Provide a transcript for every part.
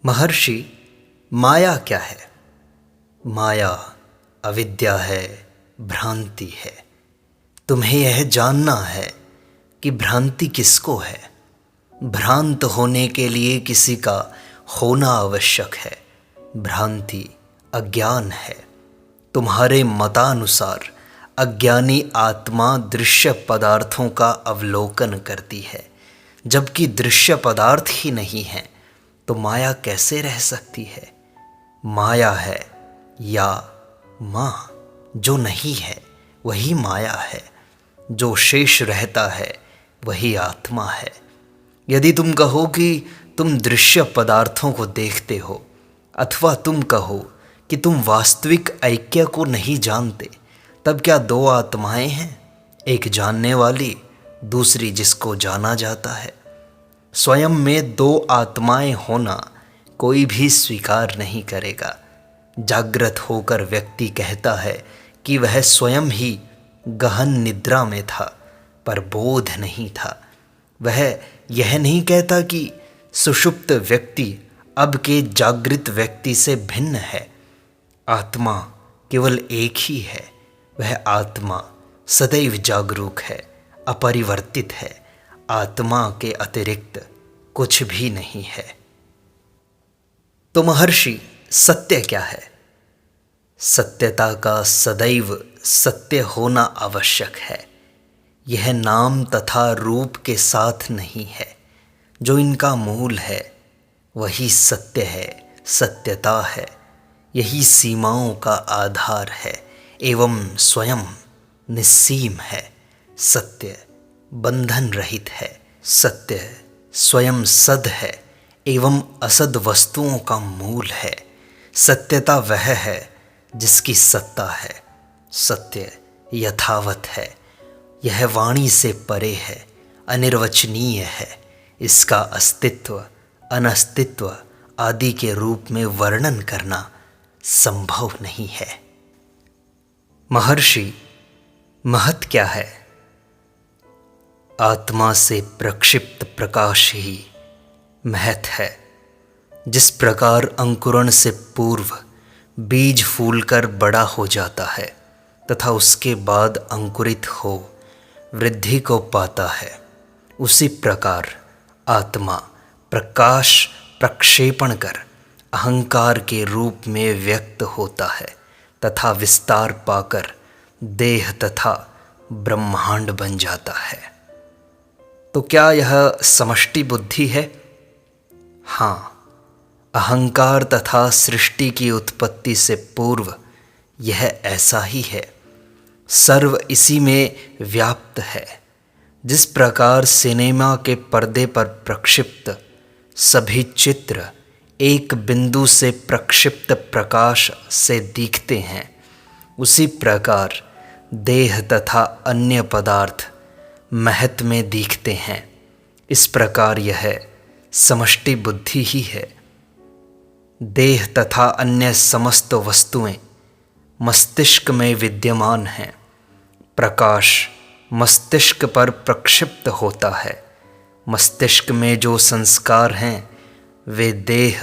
महर्षि, माया क्या है? माया अविद्या है, भ्रांति है। तुम्हें यह जानना है कि भ्रांति किसको है। भ्रांत होने के लिए किसी का होना आवश्यक है। भ्रांति अज्ञान है। तुम्हारे मतानुसार अज्ञानी आत्मा दृश्य पदार्थों का अवलोकन करती है, जबकि दृश्य पदार्थ ही नहीं है, तो माया कैसे रह सकती है? माया है या माँ, जो नहीं है वही माया है। जो शेष रहता है वही आत्मा है। यदि तुम कहो कि तुम दृश्य पदार्थों को देखते हो, अथवा तुम कहो कि तुम वास्तविक ऐक्य को नहीं जानते, तब क्या दो आत्माएं हैं? एक जानने वाली, दूसरी जिसको जाना जाता है। स्वयं में दो आत्माएं होना कोई भी स्वीकार नहीं करेगा। जागृत होकर व्यक्ति कहता है कि वह स्वयं ही गहन निद्रा में था, पर बोध नहीं था। वह यह नहीं कहता कि सुषुप्त व्यक्ति अब के जागृत व्यक्ति से भिन्न है। आत्मा केवल एक ही है। वह आत्मा सदैव जागरूक है, अपरिवर्तित है। आत्मा के अतिरिक्त कुछ भी नहीं है। तो महर्षि, सत्य क्या है? सत्यता का सदैव सत्य होना आवश्यक है। यह नाम तथा रूप के साथ नहीं है। जो इनका मूल है वही सत्य है, सत्यता है। यही सीमाओं का आधार है एवं स्वयं निस्सीम है। सत्य बंधन रहित है। सत्य स्वयं सद है एवं असद वस्तुओं का मूल है। सत्यता वह है जिसकी सत्ता है। सत्य यथावत है। यह वाणी से परे है, अनिर्वचनीय है। इसका अस्तित्व, अनस्तित्व आदि के रूप में वर्णन करना संभव नहीं है। महर्षि, महत क्या है? आत्मा से प्रक्षिप्त प्रकाश ही महत है। जिस प्रकार अंकुरण से पूर्व बीज फूलकर बड़ा हो जाता है तथा उसके बाद अंकुरित हो वृद्धि को पाता है, उसी प्रकार आत्मा प्रकाश प्रक्षेपण कर अहंकार के रूप में व्यक्त होता है तथा विस्तार पाकर देह तथा ब्रह्मांड बन जाता है। तो क्या यह समष्टि बुद्धि है? हाँ, अहंकार तथा सृष्टि की उत्पत्ति से पूर्व यह ऐसा ही है। सर्व इसी में व्याप्त है। जिस प्रकार सिनेमा के पर्दे पर प्रक्षिप्त सभी चित्र एक बिंदु से प्रक्षिप्त प्रकाश से दिखते हैं, उसी प्रकार देह तथा अन्य पदार्थ महत में दिखते हैं। इस प्रकार यह समष्टि बुद्धि ही है। देह तथा अन्य समस्त वस्तुएं मस्तिष्क में विद्यमान हैं। प्रकाश मस्तिष्क पर प्रक्षिप्त होता है। मस्तिष्क में जो संस्कार हैं वे देह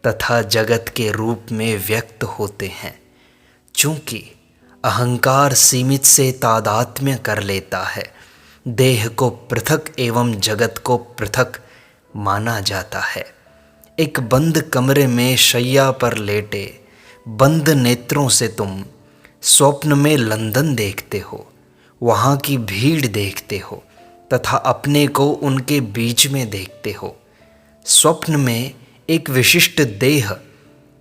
तथा जगत के रूप में व्यक्त होते हैं। चूँकि अहंकार सीमित से तादात्म्य कर लेता है, देह को पृथक एवं जगत को पृथक माना जाता है। एक बंद कमरे में शैया पर लेटे बंद नेत्रों से तुम स्वप्न में लंदन देखते हो, वहाँ की भीड़ देखते हो तथा अपने को उनके बीच में देखते हो। स्वप्न में एक विशिष्ट देह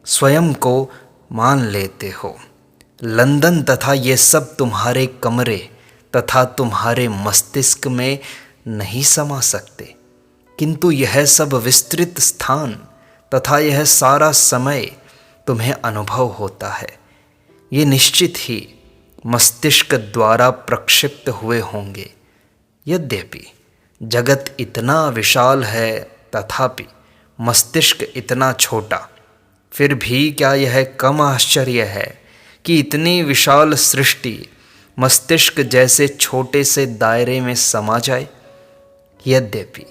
स्वयं को मान लेते हो। लंदन तथा ये सब तुम्हारे कमरे तथा तुम्हारे मस्तिष्क में नहीं समा सकते, किंतु यह सब विस्तृत स्थान तथा यह सारा समय तुम्हें अनुभव होता है। ये निश्चित ही मस्तिष्क द्वारा प्रक्षिप्त हुए होंगे। यद्यपि जगत इतना विशाल है तथापि मस्तिष्क इतना छोटा, फिर भी क्या यह कम आश्चर्य है कि इतनी विशाल सृष्टि मस्तिष्क जैसे छोटे से दायरे में समा जाए? यद्यपि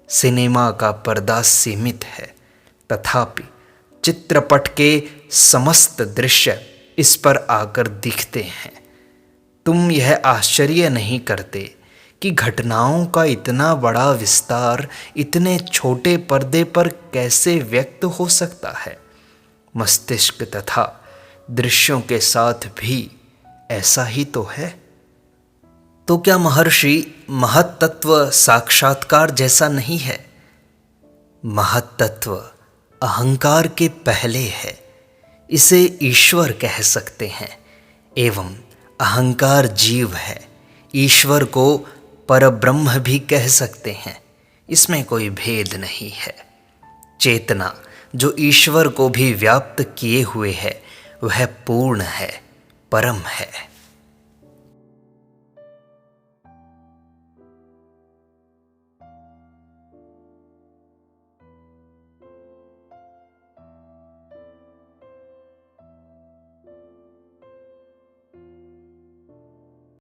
सिनेमा का पर्दा सीमित है, तथापि चित्रपट के समस्त दृश्य इस पर आकर दिखते हैं। तुम यह आश्चर्य नहीं करते कि घटनाओं का इतना बड़ा विस्तार इतने छोटे पर्दे पर कैसे व्यक्त हो सकता है। मस्तिष्क तथा दृश्यों के साथ भी ऐसा ही तो है। तो क्या महर्षि महत्तत्व साक्षात्कार जैसा नहीं है? महत्तत्व अहंकार के पहले है, इसे ईश्वर कह सकते हैं, एवं अहंकार जीव है, ईश्वर को परब्रह्म भी कह सकते हैं। इसमें कोई भेद नहीं है। चेतना जो ईश्वर को भी व्याप्त किए हुए है वह पूर्ण है, परम है।